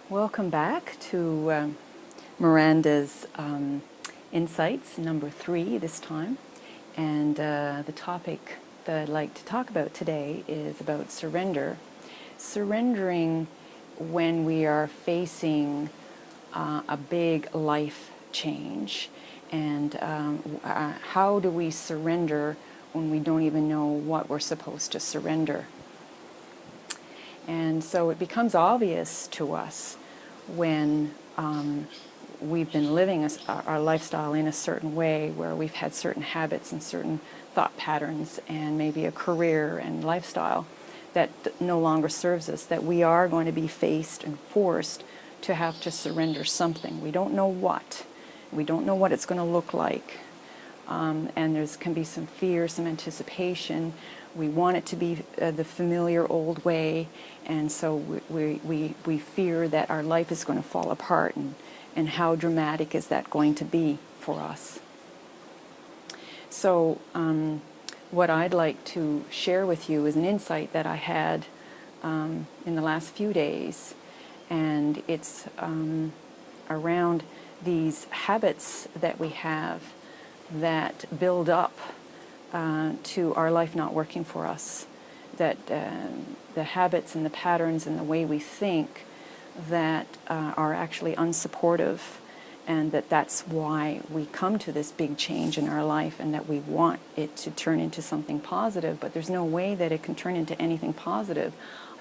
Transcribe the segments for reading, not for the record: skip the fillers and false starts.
Welcome back to Miranda's Insights, number 3 this time. And the topic that I'd like to talk about today is about surrender. Surrendering when we are facing a big life change. And how do we surrender when we don't even know what we're supposed to surrender? And so it becomes obvious to us when we've been living our lifestyle in a certain way, where we've had certain habits and certain thought patterns and maybe a career and lifestyle that no longer serves us, that we are going to be faced and forced to have to surrender something. We don't know what. We don't know what it's going to look like. And there can be some fear, some anticipation. We want it to be the familiar old way, and so we fear that our life is going to fall apart, and how dramatic is that going to be for us. So what I'd like to share with you is an insight that I had in the last few days, and it's around these habits that we have that build up to our life not working for us, that the habits and the patterns and the way we think that are actually unsupportive, and that's why we come to this big change in our life, and that we want it to turn into something positive, but there's no way that it can turn into anything positive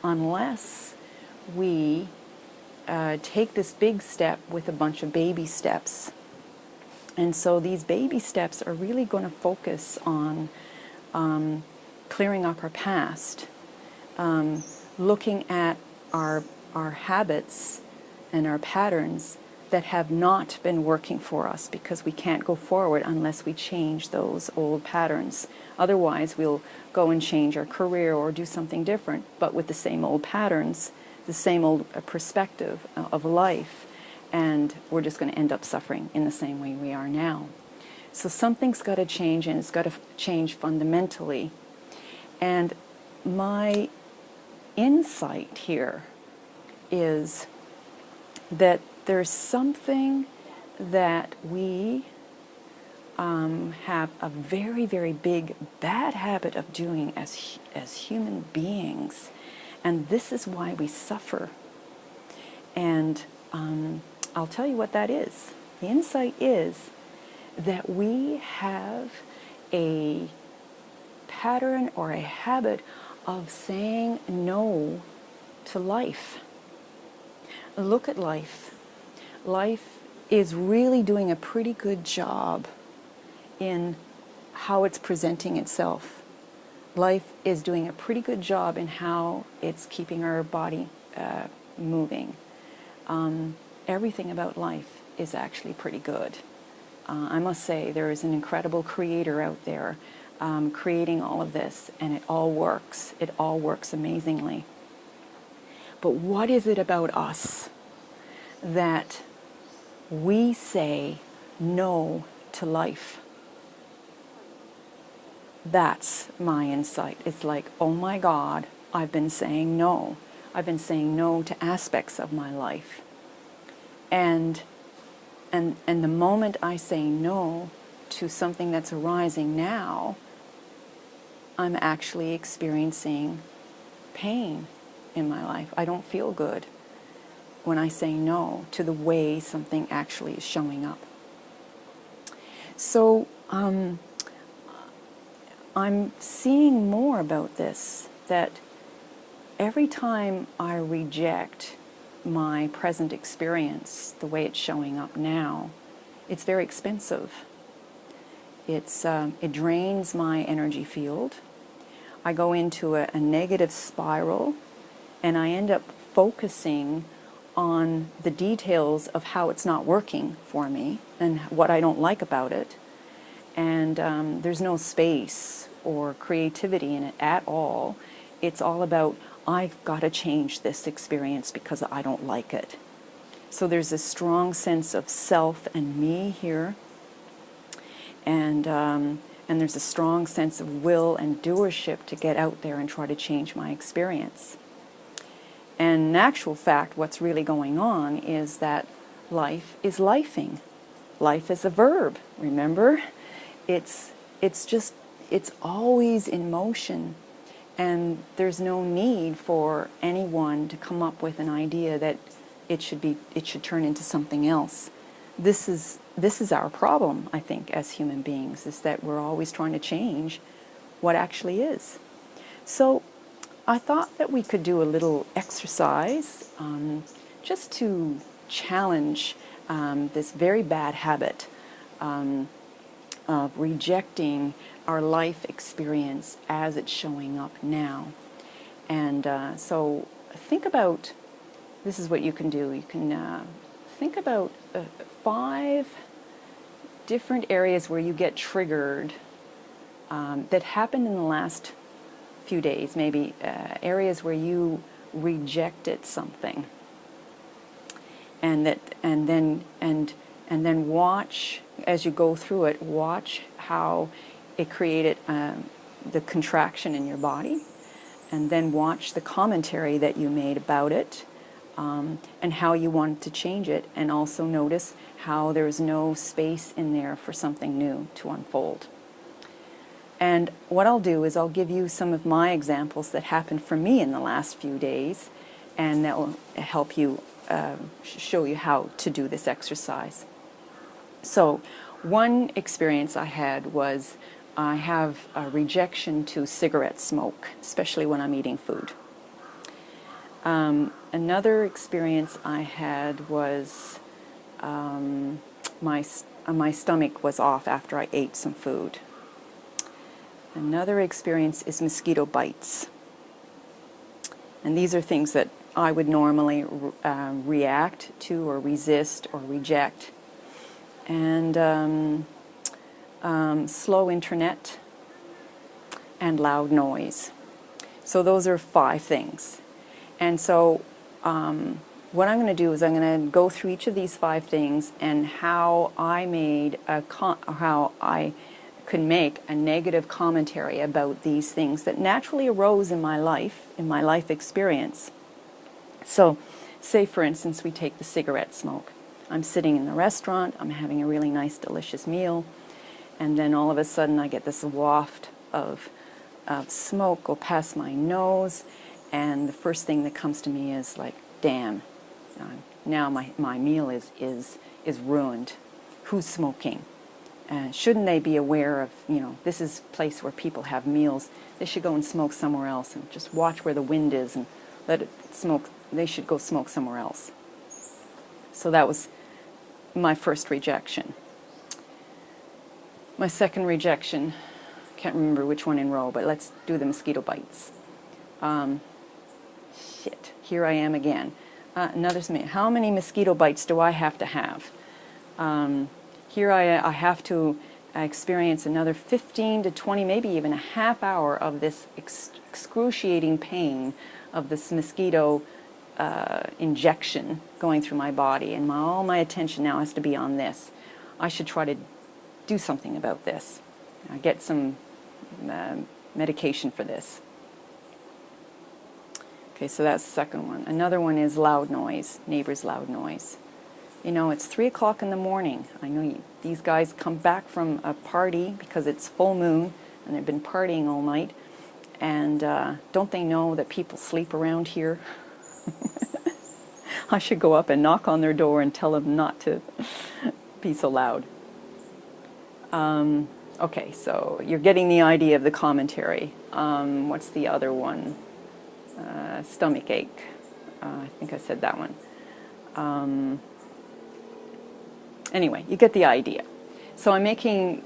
unless we take this big step with a bunch of baby steps. And so these baby steps are really going to focus on clearing up our past, looking at our habits and our patterns that have not been working for us, because we can't go forward unless we change those old patterns. Otherwise, we'll go and change our career or do something different, but with the same old patterns, the same old perspective of life. And we're just going to end up suffering in the same way we are now. So something's got to change, and it's got to change fundamentally. And my insight here is that there's something that we have a very, very big bad habit of doing as human beings. And this is why we suffer. And I'll tell you what that is. The insight is that we have a pattern or a habit of saying no to life. Look at life. Life is really doing a pretty good job in how it's presenting itself. Life is doing a pretty good job in how it's keeping our body moving. Everything about life is actually pretty good. I must say, there is an incredible creator out there creating all of this, and it all works. It all works amazingly. But what is it about us that we say no to life? That's my insight. It's like, oh my God, I've been saying no. I've been saying no to aspects of my life. And the moment I say no to something that's arising now, I'm actually experiencing pain in my life. I don't feel good when I say no to the way something actually is showing up. So I'm seeing more about this, that every time I reject my present experience, the way it's showing up now, it's very expensive. It drains my energy field. I go into a negative spiral, and I end up focusing on the details of how it's not working for me and what I don't like about it. And there's no space or creativity in it at all. It's all about, I've got to change this experience because I don't like it. So there's a strong sense of self and me here, and there's a strong sense of will and doership to get out there and try to change my experience. And in actual fact, what's really going on is that life is lifing. Life is a verb, remember? It's always in motion. And there's no need for anyone to come up with an idea that it should turn into something else. This is our problem, I think, as human beings, is that we're always trying to change what actually is. So I thought that we could do a little exercise just to challenge this very bad habit of rejecting our life experience as it's showing up now. And so think about, this is what you can do. You can think about 5 different areas where you get triggered that happened in the last few days, maybe areas where you rejected something. And then watch, as you go through it, watch how it created the contraction in your body, and then watch the commentary that you made about it, and how you wanted to change it, and also notice how there's no space in there for something new to unfold. And what I'll do is I'll give you some of my examples that happened for me in the last few days, and that will help you show you how to do this exercise. So one experience I had was I have a rejection to cigarette smoke, especially when I'm eating food. Another experience I had was my stomach was off after I ate some food. Another experience is mosquito bites. And these are things that I would normally react to or resist or reject. And slow internet and loud noise. So those are 5 things. And so what I'm going to do is I'm going to go through each of these 5 things and how I made how I could make a negative commentary about these things that naturally arose in my life experience. So, say for instance we take the cigarette smoke. I'm sitting in the restaurant, I'm having a really nice delicious meal, and then all of a sudden I get this waft of smoke go past my nose, and the first thing that comes to me is like, damn, now my meal is ruined. Who's smoking? Shouldn't they be aware of, this is a place where people have meals. They should go and smoke somewhere else and just watch where the wind is and let it smoke. They should go smoke somewhere else. So that was my first rejection. My second rejection, can't remember which one in row, but let's do the mosquito bites. Here I am again. How many mosquito bites do I have to have? Here I have to experience another 15 to 20, maybe even a half hour of this excruciating pain of this mosquito injection going through my body, and all my attention now has to be on this. I should try to do something about this. Get some medication for this. Okay, so that's the second one. Another one is loud noise, neighbors' loud noise. It's 3 o'clock in the morning. I know these guys come back from a party because it's full moon and they've been partying all night. And don't they know that people sleep around here? I should go up and knock on their door and tell them not to be so loud. Okay, so you're getting the idea of the commentary. What's the other one? Stomach ache. I think I said that one. Anyway, you get the idea. So I'm making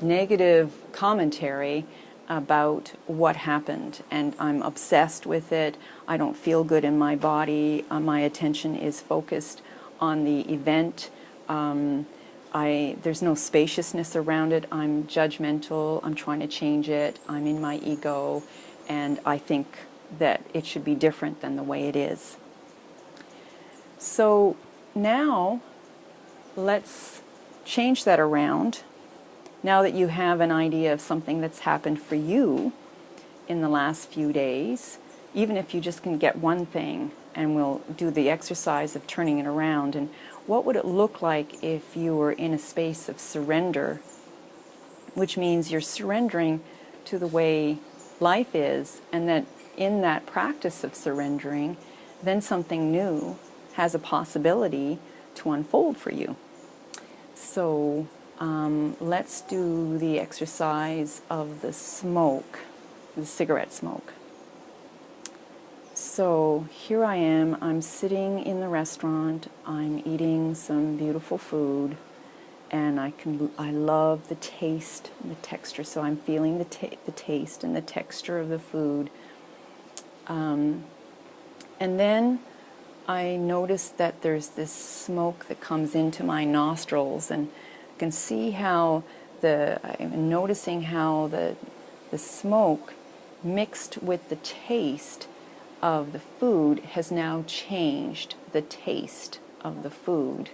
negative commentary about what happened, and I'm obsessed with it. I don't feel good in my body. My attention is focused on the event. There's no spaciousness around it. I'm judgmental. I'm trying to change it. I'm in my ego, and I think that it should be different than the way it is. So now let's change that around. Now that you have an idea of something that's happened for you in the last few days, even if you just can get one thing, and we'll do the exercise of turning it around. And what would it look like if you were in a space of surrender, which means you're surrendering to the way life is, and that in that practice of surrendering, then something new has a possibility to unfold for you. So let's do the exercise of the smoke, the cigarette smoke. So here I am, I'm sitting in the restaurant, I'm eating some beautiful food, and I love the taste and the texture, so I'm feeling the taste and the texture of the food. And then I notice that there's this smoke that comes into my nostrils, and I can see how I'm noticing how the smoke mixed with the taste of the food has now changed the taste of the food.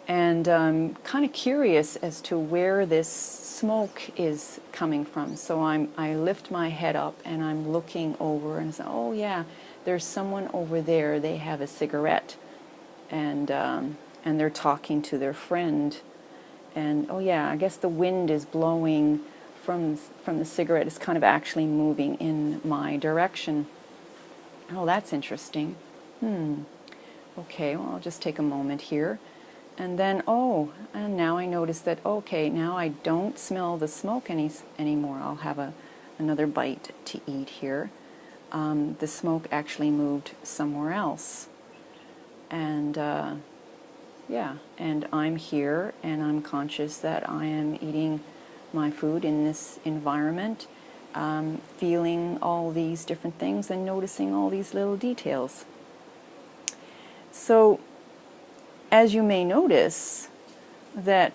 And I'm kind of curious as to where this smoke is coming from. So I lift my head up and I'm looking over and say, oh yeah, there's someone over there, they have a cigarette, and they're talking to their friend. And oh yeah, I guess the wind is blowing from the cigarette. It's kind of actually moving in my direction. Oh, that's interesting. Okay, well, I'll just take a moment here. And then, and now I notice that, okay, now I don't smell the smoke anymore. I'll have another bite to eat here. The smoke actually moved somewhere else. And yeah, and I'm here and I'm conscious that I am eating my food in this environment, feeling all these different things and noticing all these little details. So, as you may notice, that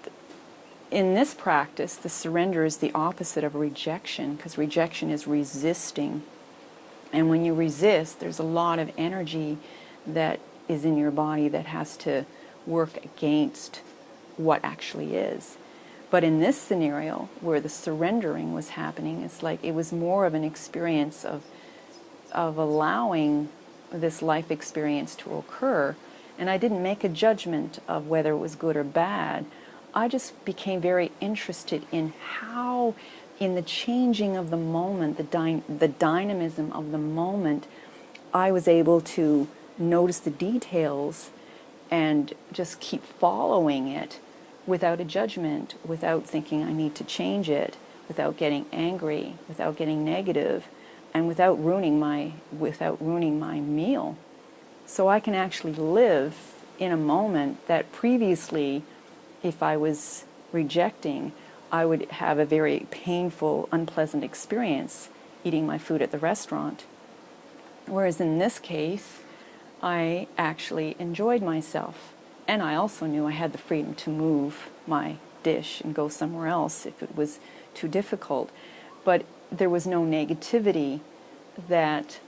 in this practice, the surrender is the opposite of rejection, because rejection is resisting. And when you resist, there's a lot of energy that is in your body that has to work against what actually is. But in this scenario, where the surrendering was happening, it's like it was more of an experience of allowing this life experience to occur. And I didn't make a judgment of whether it was good or bad. I just became very interested in how, in the changing of the moment, the dynamism of the moment, I was able to notice the details and just keep following it without a judgment, without thinking I need to change it, without getting angry, without getting negative, and without ruining my meal. So I can actually live in a moment that previously, if I was rejecting, I would have a very painful, unpleasant experience eating my food at the restaurant. Whereas in this case, I actually enjoyed myself. And I also knew I had the freedom to move my dish and go somewhere else if it was too difficult. But there was no negativity that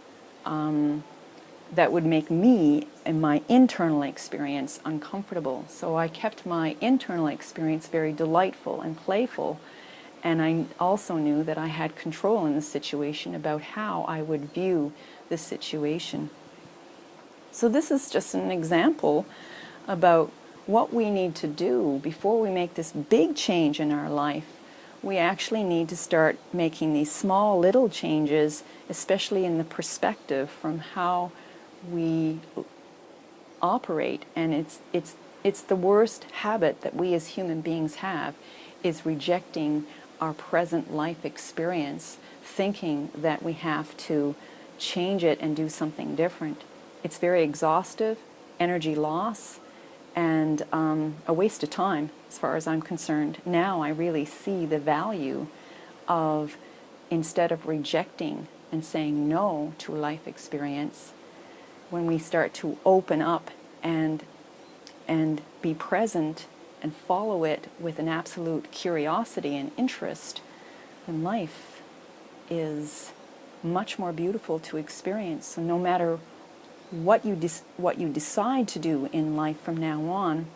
would make me and my internal experience uncomfortable. So I kept my internal experience very delightful and playful. And I also knew that I had control in the situation about how I would view this situation. So this is just an example about what we need to do before we make this big change in our life. We actually need to start making these small little changes, especially in the perspective from how we operate. And it's the worst habit that we as human beings have, is rejecting our present life experience, thinking that we have to change it and do something different. It's very exhaustive, energy loss, and a waste of time as far as I'm concerned. Now I really see the value of, instead of rejecting and saying no to life experience, when we start to open up and be present and follow it with an absolute curiosity and interest, then life is much more beautiful to experience. So no matter what you decide to do in life from now on,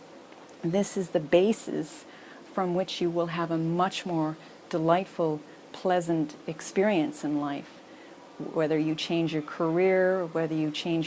this is the basis from which you will have a much more delightful, pleasant experience in life. whether you change your career, whether you change